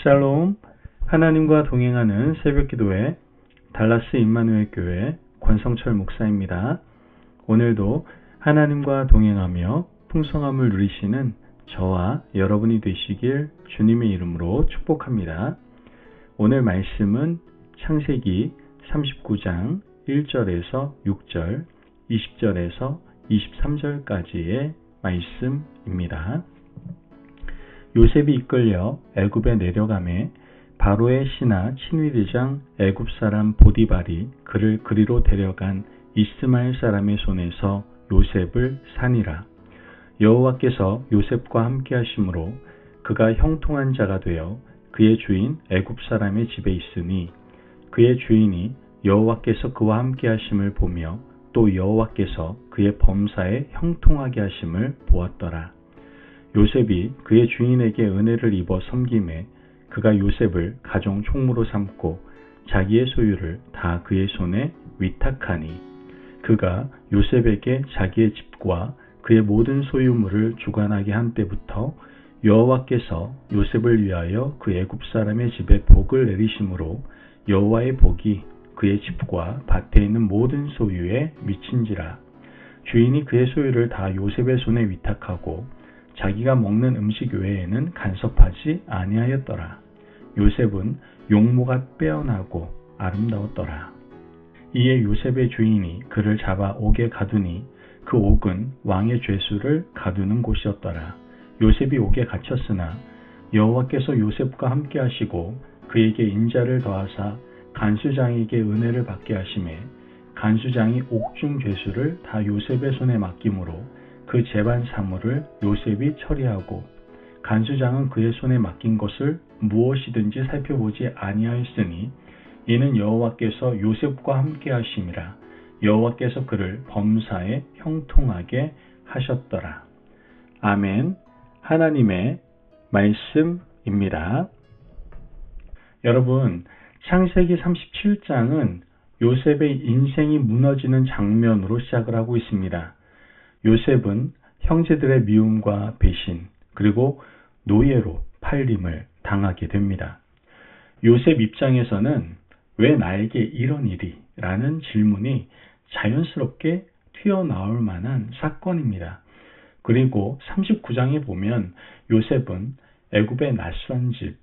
샬롬, 하나님과 동행하는 새벽기도회 달라스 임마누엘 교회 권성철 목사입니다. 오늘도 하나님과 동행하며 풍성함을 누리시는 저와 여러분이 되시길 주님의 이름으로 축복합니다. 오늘 말씀은 창세기 39장 1절에서 6절, 20절에서 23절까지의 말씀입니다. 요셉이 이끌려 애굽에 내려가매 바로의 신하 친위대장 애굽 사람 보디발이 그를 그리로 데려간 이스마엘 사람의 손에서 요셉을 사니라. 여호와께서 요셉과 함께 하심으로 그가 형통한 자가 되어 그의 주인 애굽 사람의 집에 있으니 그의 주인이 여호와께서 그와 함께 하심을 보며 또 여호와께서 그의 범사에 형통하게 하심을 보았더라. 요셉이 그의 주인에게 은혜를 입어 섬김에 그가 요셉을 가정 총무로 삼고 자기의 소유를 다 그의 손에 위탁하니 그가 요셉에게 자기의 집과 그의 모든 소유물을 주관하게 한 때부터 여호와께서 요셉을 위하여 그 애굽 사람의 집에 복을 내리심으로 여호와의 복이 그의 집과 밭에 있는 모든 소유에 미친지라. 주인이 그의 소유를 다 요셉의 손에 위탁하고 자기가 먹는 음식 외에는 간섭하지 아니하였더라. 요셉은 용모가 빼어나고 아름다웠더라. 이에 요셉의 주인이 그를 잡아 옥에 가두니 그 옥은 왕의 죄수를 가두는 곳이었더라. 요셉이 옥에 갇혔으나 여호와께서 요셉과 함께 하시고 그에게 인자를 더하사 간수장에게 은혜를 받게 하시매 간수장이 옥중 죄수를 다 요셉의 손에 맡김으로 그 재반 사물을 요셉이 처리하고 간수장은 그의 손에 맡긴 것을 무엇이든지 살펴보지 아니하였으니 이는 여호와께서 요셉과 함께 하심이라. 여호와께서 그를 범사에 형통하게 하셨더라. 아멘. 하나님의 말씀입니다. 여러분, 창세기 37장은 요셉의 인생이 무너지는 장면으로 시작을 하고 있습니다. 요셉은 형제들의 미움과 배신, 그리고 노예로 팔림을 당하게 됩니다. 요셉 입장에서는 왜 나에게 이런 일이? 라는 질문이 자연스럽게 튀어나올 만한 사건입니다. 그리고 39장에 보면 요셉은 애굽의 낯선 집,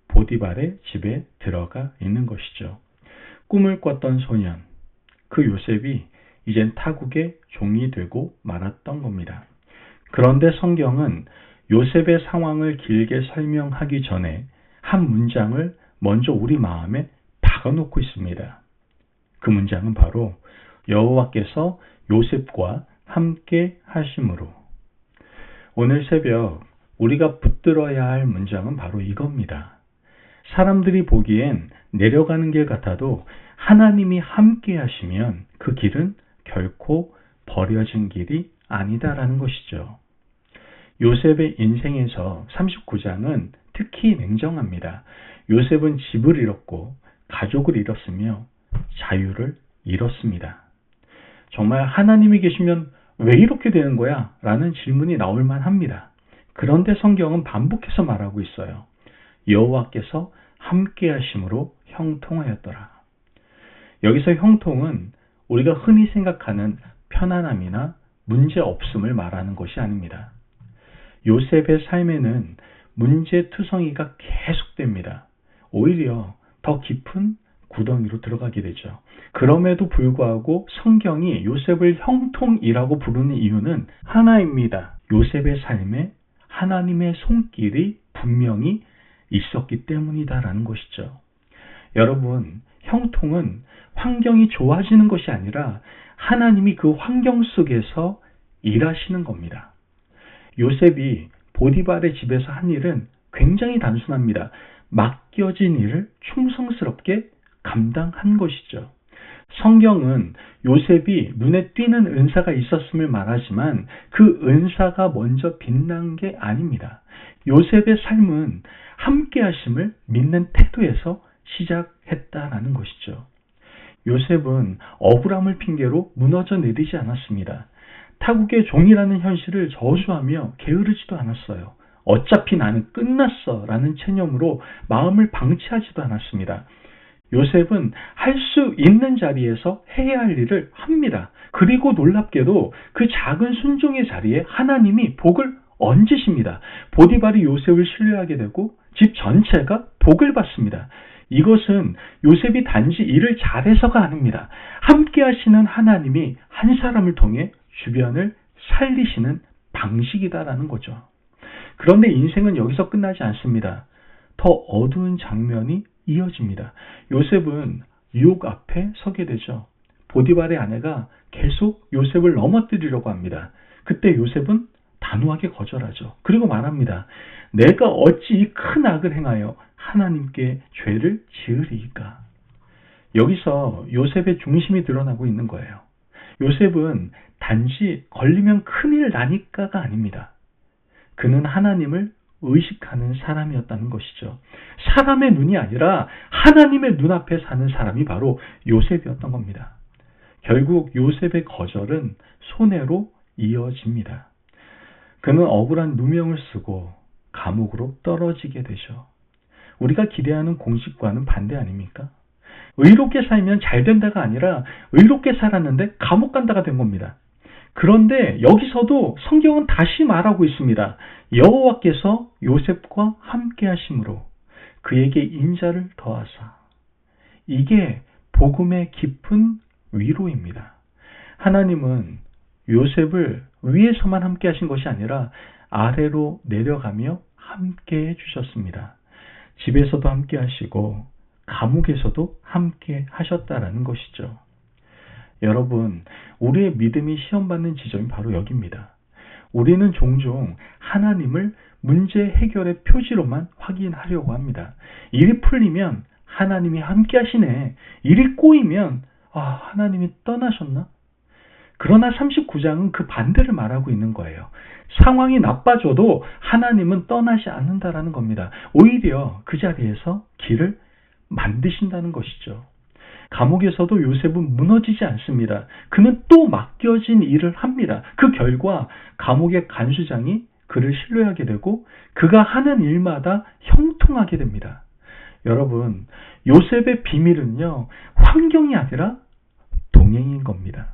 보디발의 집에 들어가 있는 것이죠. 꿈을 꿨던 소년, 그 요셉이 이젠 타국의 종이 되고 말았던 겁니다. 그런데 성경은 요셉의 상황을 길게 설명하기 전에 한 문장을 먼저 우리 마음에 박아놓고 있습니다. 그 문장은 바로 여호와께서 요셉과 함께 하심으로. 오늘 새벽 우리가 붙들어야 할 문장은 바로 이겁니다. 사람들이 보기엔 내려가는 길 같아도 하나님이 함께 하시면 그 길은 결코 버려진 길이 아니다라는 것이죠. 요셉의 인생에서 39장은 특히 냉정합니다. 요셉은 집을 잃었고 가족을 잃었으며 자유를 잃었습니다. 정말 하나님이 계시면 왜 이렇게 되는 거야? 라는 질문이 나올 만합니다. 그런데 성경은 반복해서 말하고 있어요. 여호와께서 함께 하심으로 형통하였더라. 여기서 형통은 우리가 흔히 생각하는 편안함이나 문제 없음을 말하는 것이 아닙니다. 요셉의 삶에는 문제투성이가 계속됩니다. 오히려 더 깊은 구덩이로 들어가게 되죠. 그럼에도 불구하고 성경이 요셉을 형통이라고 부르는 이유는 하나입니다. 요셉의 삶에 하나님의 손길이 분명히 있었기 때문이다라는 것이죠. 여러분, 형통은 환경이 좋아지는 것이 아니라 하나님이 그 환경 속에서 일하시는 겁니다. 요셉이 보디발의 집에서 한 일은 굉장히 단순합니다. 맡겨진 일을 충성스럽게 감당한 것이죠. 성경은 요셉이 눈에 띄는 은사가 있었음을 말하지만 그 은사가 먼저 빛난 게 아닙니다. 요셉의 삶은 함께 하심을 믿는 태도에서 시작했다라는 것이죠. 요셉은 억울함을 핑계로 무너져 내리지 않았습니다. 타국의 종이라는 현실을 저주하며 게으르지도 않았어요. 어차피 나는 끝났어 라는 체념으로 마음을 방치하지도 않았습니다. 요셉은 할 수 있는 자리에서 해야 할 일을 합니다. 그리고 놀랍게도 그 작은 순종의 자리에 하나님이 복을 얹으십니다. 보디발이 요셉을 신뢰하게 되고 집 전체가 복을 받습니다. 이것은 요셉이 단지 일을 잘해서가 아닙니다. 함께 하시는 하나님이 한 사람을 통해 주변을 살리시는 방식이다라는 거죠. 그런데 인생은 여기서 끝나지 않습니다. 더 어두운 장면이 이어집니다. 요셉은 유혹 앞에 서게 되죠. 보디발의 아내가 계속 요셉을 넘어뜨리려고 합니다. 그때 요셉은 단호하게 거절하죠. 그리고 말합니다. 내가 어찌 이 큰 악을 행하여 하나님께 죄를 지으리이까. 여기서 요셉의 중심이 드러나고 있는 거예요. 요셉은 단지 걸리면 큰일 나니까가 아닙니다. 그는 하나님을 의식하는 사람이었다는 것이죠. 사람의 눈이 아니라 하나님의 눈앞에 사는 사람이 바로 요셉이었던 겁니다. 결국 요셉의 거절은 손해로 이어집니다. 그는 억울한 누명을 쓰고 감옥으로 떨어지게 되죠. 우리가 기대하는 공식과는 반대 아닙니까? 의롭게 살면 잘 된다가 아니라 의롭게 살았는데 감옥 간다가 된 겁니다. 그런데 여기서도 성경은 다시 말하고 있습니다. 여호와께서 요셉과 함께 하심으로 그에게 인자를 더하사. 이게 복음의 깊은 위로입니다. 하나님은 요셉을 위에서만 함께 하신 것이 아니라 아래로 내려가며 함께 해주셨습니다. 집에서도 함께 하시고 감옥에서도 함께 하셨다라는 것이죠. 여러분, 우리의 믿음이 시험받는 지점이 바로 여기입니다. 우리는 종종 하나님을 문제 해결의 표지로만 확인하려고 합니다. 일이 풀리면 하나님이 함께 하시네. 일이 꼬이면 하나님이 떠나셨나? 그러나 39장은 그 반대를 말하고 있는 거예요. 상황이 나빠져도 하나님은 떠나지 않는다라는 겁니다. 오히려 그 자리에서 길을 만드신다는 것이죠. 감옥에서도 요셉은 무너지지 않습니다. 그는 또 맡겨진 일을 합니다. 그 결과 감옥의 간수장이 그를 신뢰하게 되고 그가 하는 일마다 형통하게 됩니다. 여러분, 요셉의 비밀은요, 환경이 아니라 동행인 겁니다.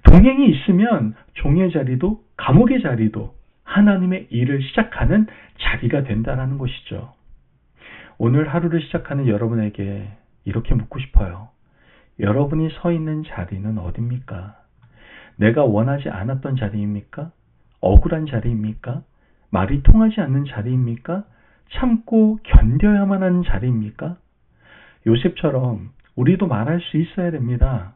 동행이 있으면 종의 자리도 감옥의 자리도 하나님의 일을 시작하는 자리가 된다는 것이죠. 오늘 하루를 시작하는 여러분에게 이렇게 묻고 싶어요. 여러분이 서 있는 자리는 어디입니까? 내가 원하지 않았던 자리입니까? 억울한 자리입니까? 말이 통하지 않는 자리입니까? 참고 견뎌야만 하는 자리입니까? 요셉처럼 우리도 말할 수 있어야 됩니다.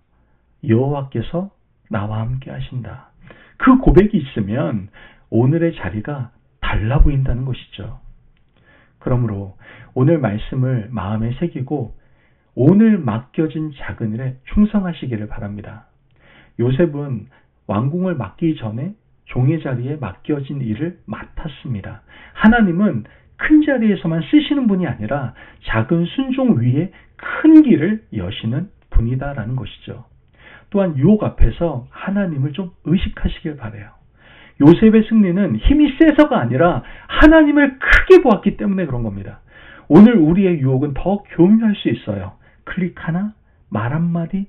여호와께서 나와 함께 하신다. 그 고백이 있으면 오늘의 자리가 달라 보인다는 것이죠. 그러므로 오늘 말씀을 마음에 새기고 오늘 맡겨진 작은 일에 충성하시기를 바랍니다. 요셉은 왕궁을 맡기기 전에 종의 자리에 맡겨진 일을 맡았습니다. 하나님은 큰 자리에서만 쓰시는 분이 아니라 작은 순종 위에 큰 길을 여시는 분이다라는 것이죠. 또한 유혹 앞에서 하나님을 좀 의식하시길 바라요. 요셉의 승리는 힘이 세서가 아니라 하나님을 크게 보았기 때문에 그런 겁니다. 오늘 우리의 유혹은 더 교묘할 수 있어요. 클릭 하나, 말 한마디,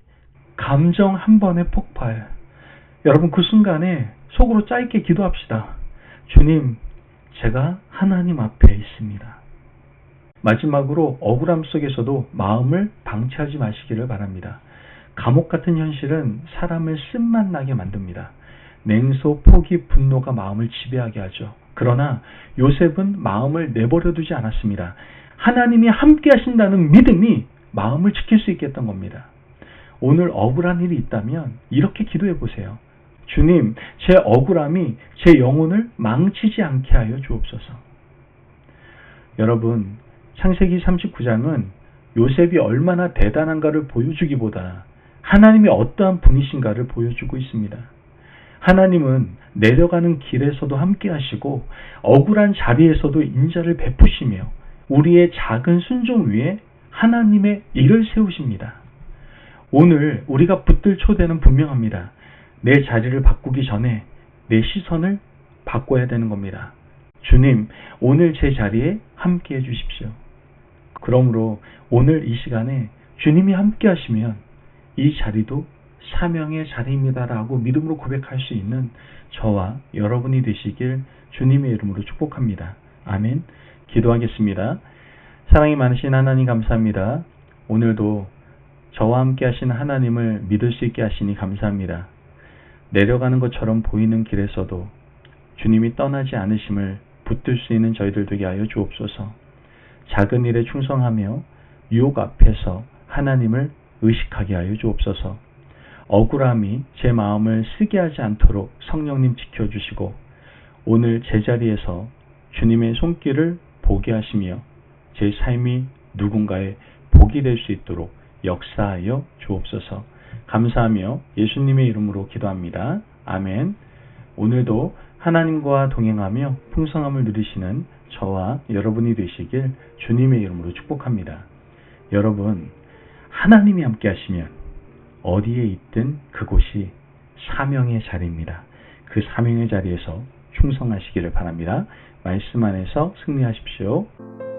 감정 한 번의 폭발. 여러분, 그 순간에 속으로 짧게 기도합시다. 주님, 제가 하나님 앞에 있습니다. 마지막으로 억울함 속에서도 마음을 방치하지 마시기를 바랍니다. 감옥 같은 현실은 사람을 쓴맛 나게 만듭니다. 냉소, 포기, 분노가 마음을 지배하게 하죠. 그러나 요셉은 마음을 내버려 두지 않았습니다. 하나님이 함께 하신다는 믿음이 마음을 지킬 수 있게 했던 겁니다. 오늘 억울한 일이 있다면 이렇게 기도해 보세요. 주님, 제 억울함이 제 영혼을 망치지 않게 하여 주옵소서. 여러분, 창세기 39장은 요셉이 얼마나 대단한가를 보여주기보다 하나님이 어떠한 분이신가를 보여주고 있습니다. 하나님은 내려가는 길에서도 함께 하시고 억울한 자리에서도 인자를 베푸시며 우리의 작은 순종 위에 하나님의 일을 세우십니다. 오늘 우리가 붙들 초대는 분명합니다. 내 자리를 바꾸기 전에 내 시선을 바꿔야 되는 겁니다. 주님, 오늘 제 자리에 함께 해주십시오. 그러므로 오늘 이 시간에 주님이 함께 하시면 이 자리도 사명의 자리입니다라고 믿음으로 고백할 수 있는 저와 여러분이 되시길 주님의 이름으로 축복합니다. 아멘. 기도하겠습니다. 사랑이 많으신 하나님 감사합니다. 오늘도 저와 함께 하신 하나님을 믿을 수 있게 하시니 감사합니다. 내려가는 것처럼 보이는 길에서도 주님이 떠나지 않으심을 붙들 수 있는 저희들 되게 하여 주옵소서. 작은 일에 충성하며 유혹 앞에서 하나님을 의식하게 하여 주옵소서. 억울함이 제 마음을 쓰게 하지 않도록 성령님 지켜주시고 오늘 제자리에서 주님의 손길을 보게 하시며 제 삶이 누군가의 복이 될 수 있도록 역사하여 주옵소서. 감사하며 예수님의 이름으로 기도합니다. 아멘. 오늘도 하나님과 동행하며 풍성함을 누리시는 저와 여러분이 되시길 주님의 이름으로 축복합니다. 여러분, 하나님이 함께 하시면 어디에 있든 그곳이 사명의 자리입니다. 그 사명의 자리에서 충성하시기를 바랍니다. 말씀 안에서 승리하십시오.